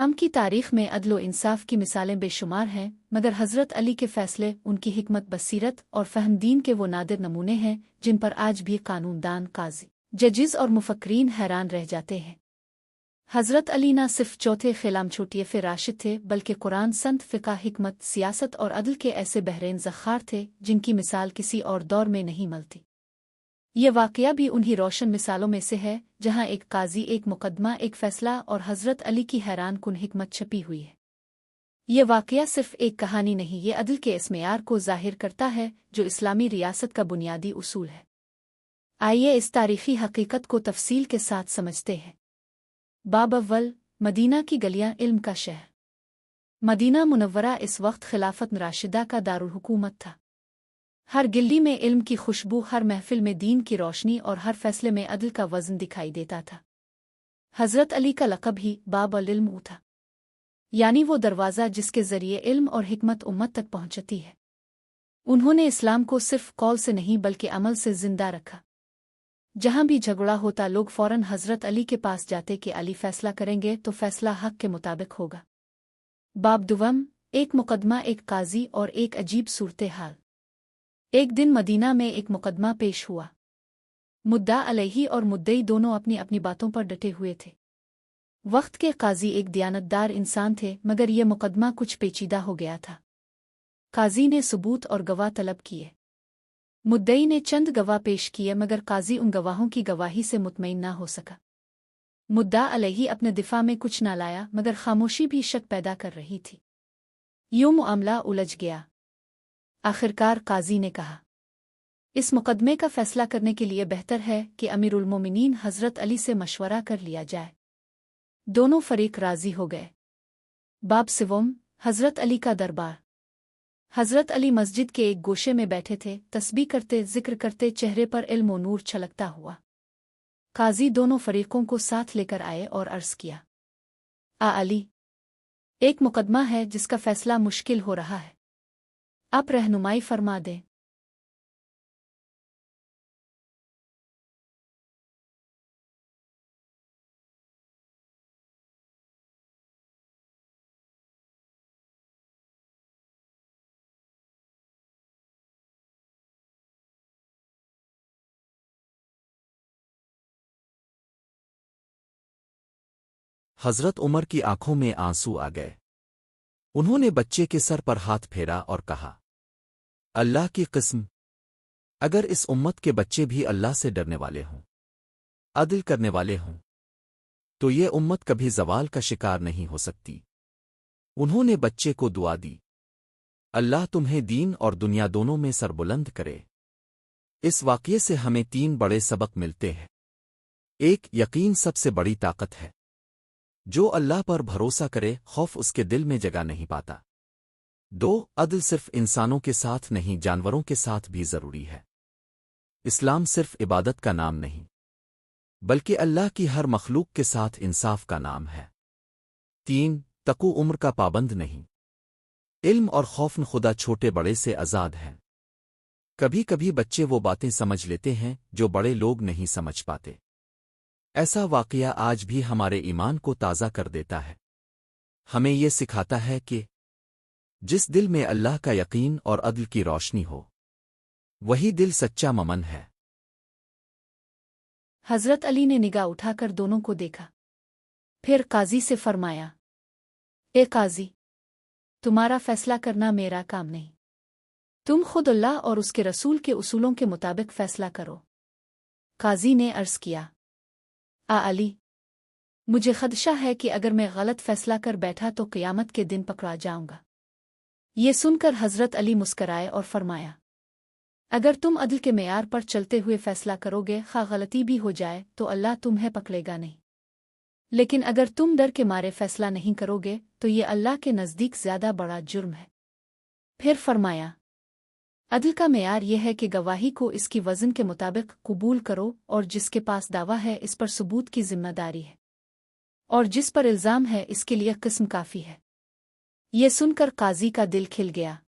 की तारीख में अदल व इंसाफ की मिसालें बेशुमार हैं, मगर हज़रत अली के फ़ैसले, उनकी हिकमत बसीरत और फ़हम दीन के वो नादिर नमूने हैं जिन पर आज भी कानूनदान, काजी, जजिस और मुफक्रीन हैरान रह जाते हैं। हज़रत अली न सिर्फ चौथे ख़िलाम छोटिए राशिद थे, बल्कि कुरान, संत, फ़िक़ा, हिकमत, सियासत और अदल के ऐसे बहरीन ज़ख़्ख़ार थे जिनकी मिसाल किसी और दौर में नहीं मिलती। ये वाक़या भी उन्हीं रोशन मिसालों में से है जहाँ एक काजी, एक मुकदमा, एक फ़ैसला और हज़रत अली की हैरान कुन हिकमत छपी हुई है। ये वाक़या सिर्फ एक कहानी नहीं, ये अदल के इस मेयार को ज़ाहिर करता है जो इस्लामी रियासत का बुनियादी उसूल है। आइए इस तारीख़ी हक़ीक़त को तफ़सील के साथ समझते हैं। बाब अव्वल, मदीना की गलियाँ, इल्म का शहर। मदीना मुनव्वरा इस वक्त खिलाफत राशिदा का दारुल हुकूमत था। हर गिल्ली में इल्म की खुशबू, हर महफिल में दीन की रोशनी और हर फैसले में अदल का वज़न दिखाई देता था। हज़रत अली का लक़ब ही बाब अल इल्म था, यानी वो दरवाज़ा जिसके ज़रिए इल्म और हिकमत उम्मत तक पहुँचती है। उन्होंने इस्लाम को सिर्फ कौल से नहीं बल्कि अमल से ज़िंदा रखा। जहाँ भी झगड़ा होता, लोग फ़ौरन हज़रत अली के पास जाते कि अली फ़ैसला करेंगे तो फ़ैसला हक़ के मुताबिक होगा। बाब दुवम, एक मुकदमा, एक काजी और एक अजीब सूरत हाल। एक दिन मदीना में एक मुकदमा पेश हुआ। मुद्दा अलैही और मुद्दई दोनों अपनी अपनी बातों पर डटे हुए थे। वक्त के काजी एक दियानतदार इंसान थे, मगर यह मुकदमा कुछ पेचीदा हो गया था। काजी ने सबूत और गवाह तलब किए। मुद्दई ने चंद गवाह पेश किए, मगर काजी उन गवाहों की गवाही से मुतमईन ना हो सका। मुद्दा अलैही अपने दिफा में कुछ ना लाया, मगर खामोशी भी शक पैदा कर रही थी। यूं मामला उलझ गया। आखिरकार काजी ने कहा, इस मुकदमे का फैसला करने के लिए बेहतर है कि अमीरुल मोमिनीन हज़रत अली से मशवरा कर लिया जाए। दोनों फरीक राजी हो गए। बाब सिवम, हज़रत अली का दरबार। हज़रत अली मस्जिद के एक गोशे में बैठे थे, तस्बीह करते, जिक्र करते, चेहरे पर इल्म और नूर छलकता हुआ। काजी दोनों फरीकों को साथ लेकर आए और अर्ज़ किया, अली, एक मुकदमा है जिसका फैसला मुश्किल हो रहा है, आप रहनुमाई फरमा दें। हज़रत उमर की आंखों में आंसू आ गए। उन्होंने बच्चे के सर पर हाथ फेरा और कहा, अल्लाह की कसम, अगर इस उम्मत के बच्चे भी अल्लाह से डरने वाले हों, अदल करने वाले हों, तो ये उम्मत कभी ज़वाल का शिकार नहीं हो सकती। उन्होंने बच्चे को दुआ दी, अल्लाह तुम्हें दीन और दुनिया दोनों में सरबुलंद करे। इस वाक़ये से हमें 3 बड़े सबक मिलते हैं। 1. यकीन सबसे बड़ी ताकत है। जो अल्लाह पर भरोसा करे, खौफ उसके दिल में जगह नहीं पाता। 2. अदल सिर्फ इंसानों के साथ नहीं, जानवरों के साथ भी ज़रूरी है। इस्लाम सिर्फ इबादत का नाम नहीं, बल्कि अल्लाह की हर मखलूक के साथ इंसाफ का नाम है। 3. तकू उम्र का पाबंद नहीं। इल्म और खौफ खुदा छोटे बड़े से आज़ाद हैं। कभी कभी बच्चे वो बातें समझ लेते हैं जो बड़े लोग नहीं समझ पाते। ऐसा वाक़या आज भी हमारे ईमान को ताज़ा कर देता है। हमें ये सिखाता है कि जिस दिल में अल्लाह का यकीन और अदल की रोशनी हो, वही दिल सच्चा ममन है। हज़रत अली ने निगाह उठाकर दोनों को देखा, फिर काजी से फरमाया, ए काजी, तुम्हारा फैसला करना मेरा काम नहीं। तुम खुद अल्लाह और उसके रसूल के उसूलों के मुताबिक फैसला करो। काजी ने अर्ज़ किया, अली, मुझे खदशा है कि अगर मैं गलत फैसला कर बैठा तो क़यामत के दिन पकड़ा जाऊंगा। ये सुनकर हज़रत अली मुस्कराए और फरमाया, अगर तुम अदल के मेयार पर चलते हुए फैसला करोगे, खा गलती भी हो जाए तो अल्लाह तुम्हें पकड़ेगा नहीं। लेकिन अगर तुम डर के मारे फैसला नहीं करोगे तो ये अल्लाह के नज़दीक ज़्यादा बड़ा जुर्म है। फिर फरमाया, अदल का मेयार यह है कि गवाही को इसकी वज़न के मुताबिक कबूल करो, और जिसके पास दावा है इस पर सबूत की जिम्मेदारी है, और जिस पर इल्ज़ाम है इसके लिए किस्म काफ़ी है। ये सुनकर काजी का दिल खिल गया।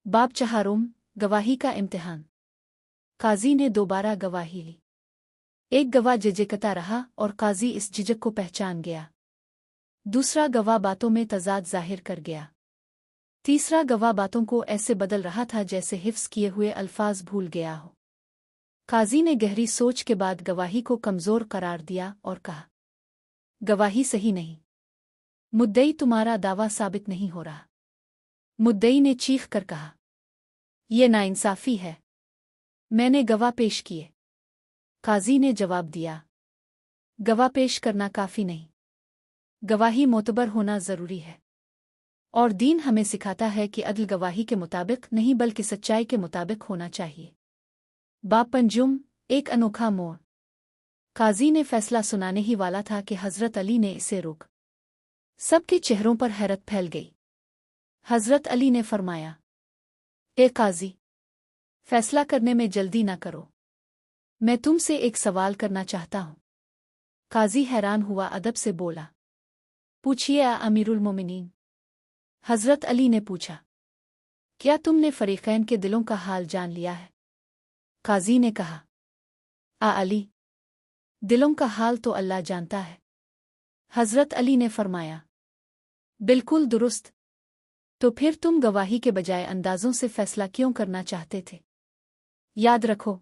बाब चहारुम, गवाही का इम्तिहान। काजी ने दोबारा गवाही ली। एक गवाह झिझकता रहा और काजी इस झिझक को पहचान गया। दूसरा गवाह बातों में तजाद जाहिर कर गया। तीसरा गवाह बातों को ऐसे बदल रहा था जैसे हिफ्स किए हुए अल्फाज भूल गया हो। काजी ने गहरी सोच के बाद गवाही को कमजोर करार दिया और कहा, गवाही सही नहीं। मुद्दई तुम्हारा दावा साबित नहीं हो रहा। मुद्दई ने चीख कर कहा, यह नाइंसाफी है। मैंने गवाह पेश किए। काजी ने जवाब दिया, गवाह पेश करना काफी नहीं, गवाही मोतबर होना जरूरी है। और दीन हमें सिखाता है कि अदल गवाही के मुताबिक नहीं बल्कि सच्चाई के मुताबिक होना चाहिए। बाब पंजुम, एक अनोखा मोड़। काजी ने फैसला सुनाने ही वाला था कि हजरत अली ने इसे रोक। सबके चेहरों पर हैरत फैल गई। हजरत अली ने फरमाया, ए काजी, फैसला करने में जल्दी ना करो। मैं तुमसे एक सवाल करना चाहता हूं। काजी हैरान हुआ अदब से बोला, पूछिए अमीरुल मोमिनीन। हजरत अली ने पूछा, क्या तुमने फरीकैन के दिलों का हाल जान लिया है? काजी ने कहा, अली, दिलों का हाल तो अल्लाह जानता है। हजरत अली ने फरमाया, बिल्कुल दुरुस्त। तो फिर तुम गवाही के बजाय अंदाजों से फैसला क्यों करना चाहते थे? याद रखो,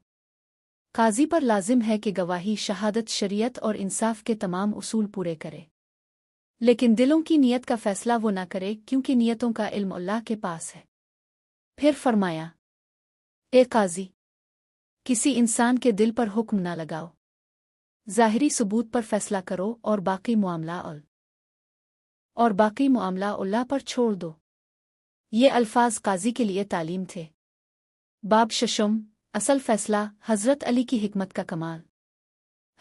काजी पर लाजिम है कि गवाही शहादत, शरीयत और इंसाफ के तमाम उसूल पूरे करे, लेकिन दिलों की नीयत का फैसला वो ना करे, क्योंकि नीयतों का इल्म अल्लाह के पास है। फिर फरमाया, ए काजी, किसी इंसान के दिल पर हुक्म ना लगाओ, ज़ाहिरी सबूत पर फैसला करो और बाकी मामला अल्लाह पर छोड़ दो। ये अल्फाज काजी के लिए तालीम थे। बाब शशम, असल फैसला, हजरत अली की हिकमत का कमाल।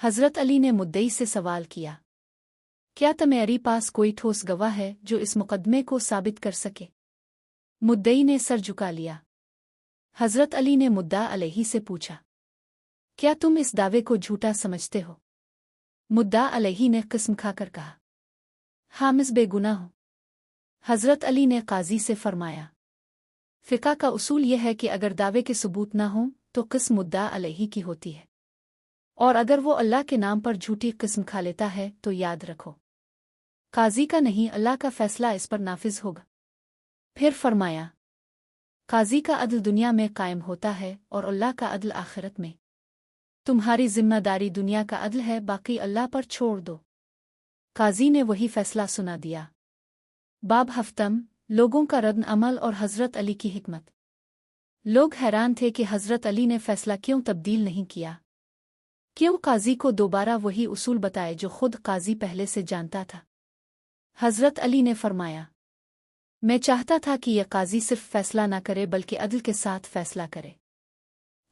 हजरत अली ने मुद्दई से सवाल किया, क्या तुम्हारे पास कोई ठोस गवाह है जो इस मुकदमे को साबित कर सके? मुद्दई ने सर झुका लिया। हजरत अली ने मुद्दा अलैही से पूछा, क्या तुम इस दावे को झूठा समझते हो? मुद्दा अलैही ने किस्म खाकर कहा, हामिस बेगुनाह हूं। हजरत अली ने काजी से फरमाया, फिका का उसूल यह है कि अगर दावे के सबूत ना हों तो किस्म मुद्दा अलैही की होती है, और अगर वो अल्लाह के नाम पर झूठी किस्म खा लेता है तो याद रखो, काजी का नहीं अल्लाह का फैसला इस पर नाफिज होगा। फिर फरमाया, काजी का अदल दुनिया में कायम होता है और अल्लाह का अदल आखिरत में। तुम्हारी जिम्मेदारी दुनिया का अदल है, बाकी अल्लाह पर छोड़ दो। काजी ने वही फैसला सुना दिया। बाब हफ्तम, लोगों का रद्द अमल और हजरत अली की हिकमत। लोग हैरान थे कि हजरत अली ने फैसला क्यों तब्दील नहीं किया, क्यों काजी को दोबारा वही उसूल बताए जो खुद काजी पहले से जानता था। हजरत अली ने फरमाया, मैं चाहता था कि यह काजी सिर्फ फैसला ना करे बल्कि अदल के साथ फैसला करे।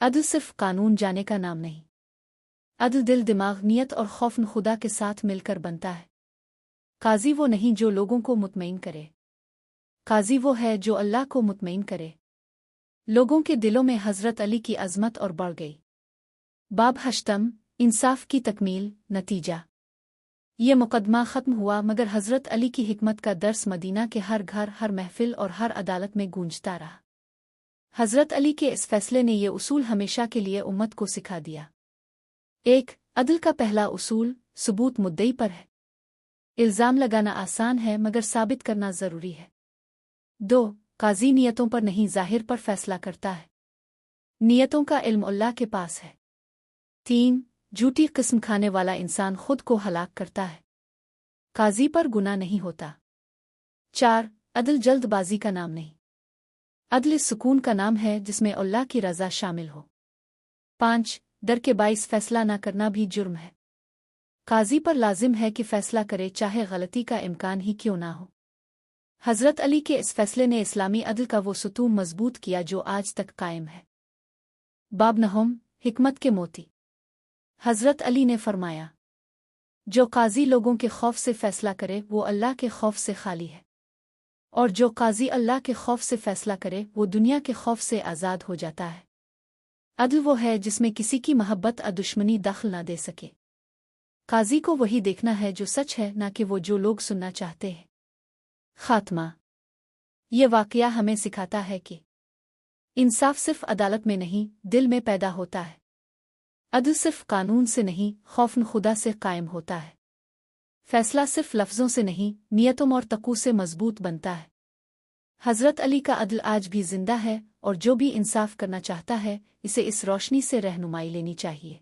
अदल सिर्फ कानून जाने का नाम नहीं, अदल दिल, दिमाग, नियत और खौफ खुदा के साथ मिलकर बनता है। काजी वो नहीं जो लोगों को मुतमईन करे, काजी वो है जो अल्लाह को मुतमईन करे। लोगों के दिलों में हजरत अली की अजमत और बढ़ गई। बाब हश्तम, इंसाफ की तकमील, नतीजा। ये मुकदमा ख़त्म हुआ, मगर हजरत अली की हिकमत का दर्स मदीना के हर घर, हर महफिल और हर अदालत में गूंजता रहा। हजरत अली के इस फैसले ने ये उसूल हमेशा के लिए उम्मत को सिखा दिया। 1. अदल का पहला उसूल, सबूत मुद्दई पर है। इल्ज़ाम लगाना आसान है मगर साबित करना ज़रूरी है। 2. काजी नियतों पर नहीं, ज़ाहिर पर फैसला करता है। नियतों का इल्म अल्लाह के पास है। 3. झूठी किस्म खाने वाला इंसान खुद को हलाक करता है, काजी पर गुनाह नहीं होता। 4. अदल जल्दबाजी का नाम नहीं, अदल इस सुकून का नाम है जिसमें अल्लाह की रज़ा शामिल हो। 5. डर के बाइस फैसला न करना भी जुर्म है, काजी पर लाजिम है कि फैसला करे चाहे गलती का इम्कान ही क्यों ना हो। हजरत अली के इस फैसले ने इस्लामी अदल का वो सुतून मजबूत किया जो आज तक कायम है। बाब नहम, हिकमत के मोती। हजरत अली ने फरमाया, जो काजी लोगों के खौफ से फैसला करे वो अल्लाह के खौफ से खाली है, और जो काजी अल्लाह के खौफ से फैसला करे वो दुनिया के खौफ से आज़ाद हो जाता है। अदल वो है जिसमें किसी की महब्बत और दुश्मनी दखल ना दे सके। काजी को वही देखना है जो सच है, ना कि वो जो लोग सुनना चाहते हैं। खात्मा। ये वाकया हमें सिखाता है कि इंसाफ सिर्फ अदालत में नहीं, दिल में पैदा होता है। अदल सिर्फ कानून से नहीं, खौफ खुदा से कायम होता है। फैसला सिर्फ लफ्ज़ों से नहीं, नियतों और तक़ू से मजबूत बनता है। हज़रत अली का अदल आज भी जिंदा है, और जो भी इंसाफ करना चाहता है, इसे इस रोशनी से रहनुमाई लेनी चाहिए।